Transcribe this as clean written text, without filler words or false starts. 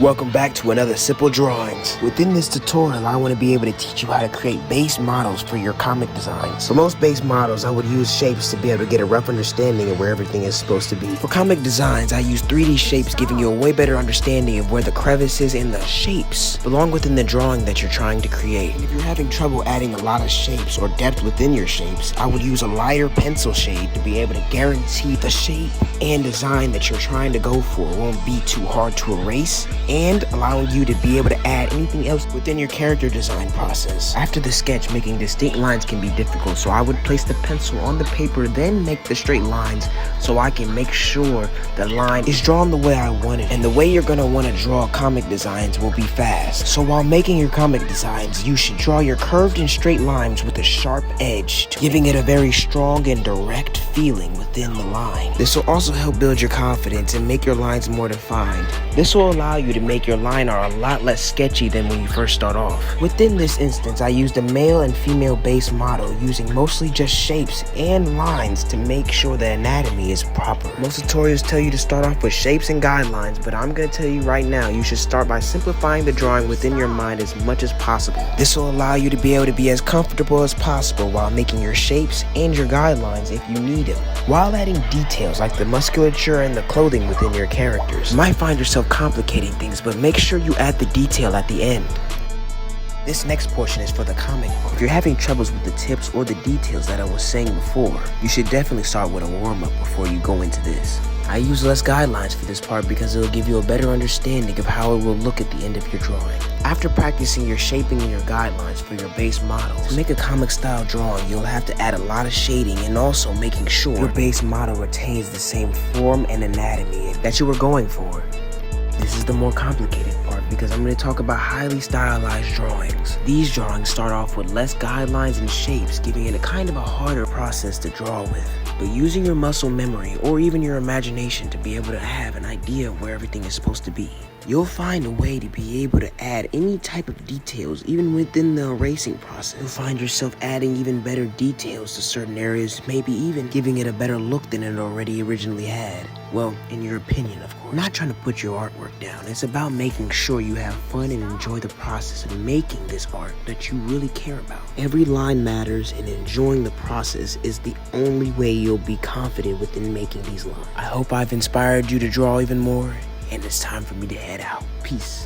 Welcome back to another Simple Drawings. Within this tutorial, I want to be able to teach you how to create base models for your comic designs. For most base models, I would use shapes to be able to get a rough understanding of where everything is supposed to be. For comic designs, I use 3D shapes, giving you a way better understanding of where the crevices and the shapes belong within the drawing that you're trying to create. And if you're having trouble adding a lot of shapes or depth within your shapes, I would use a lighter pencil shade to be able to guarantee the shape and design that you're trying to go for won't be too hard to erase, and allowing you to be able to add anything else within your character design process. After the sketch, making distinct lines can be difficult, so I would place the pencil on the paper, then make the straight lines so I can make sure the line is drawn the way I want it. And the way you're going to want to draw comic designs will be fast. So while making your comic designs, you should draw your curved and straight lines with a sharp edge, giving it a very strong and direct feeling within the line. This will also help build your confidence and make your lines more defined. This will allow you to make your line art a lot less sketchy than when you first start off. Within this instance, I used a male and female base model using mostly just shapes and lines to make sure the anatomy is proper. Most tutorials tell you to start off with shapes and guidelines, but I'm going to tell you right now, you should start by simplifying the drawing within your mind as much as possible. This will allow you to be able to be as comfortable as possible while making your shapes and your guidelines if you need them, while adding details like the musculature and the clothing within your characters. You might find yourself complicating things, but make sure you add the detail at the end. This next portion is for the comic book. If you're having troubles with the tips or the details that I was saying before, you should definitely start with a warm-up before you go into this. I use less guidelines for this part because it will give you a better understanding of how it will look at the end of your drawing. After practicing your shaping and your guidelines for your base models, to make a comic style drawing, you'll have to add a lot of shading and also making sure your base model retains the same form and anatomy that you were going for. This is the more complicated part because I'm going to talk about highly stylized drawings. These drawings start off with less guidelines and shapes, giving it a kind of a harder process to draw with. But using your muscle memory or even your imagination to be able to have an idea of where everything is supposed to be, you'll find a way to be able to add any type of details even within the erasing process. You'll find yourself adding even better details to certain areas, maybe even giving it a better look than it already originally had. Well, in your opinion, of course. I'm not trying to put your artwork down. It's about making sure you have fun and enjoy the process of making this art that you really care about. Every line matters, and enjoying the process is the only way you'll be confident within making these lines. I hope I've inspired you to draw even more, and it's time for me to head out. Peace.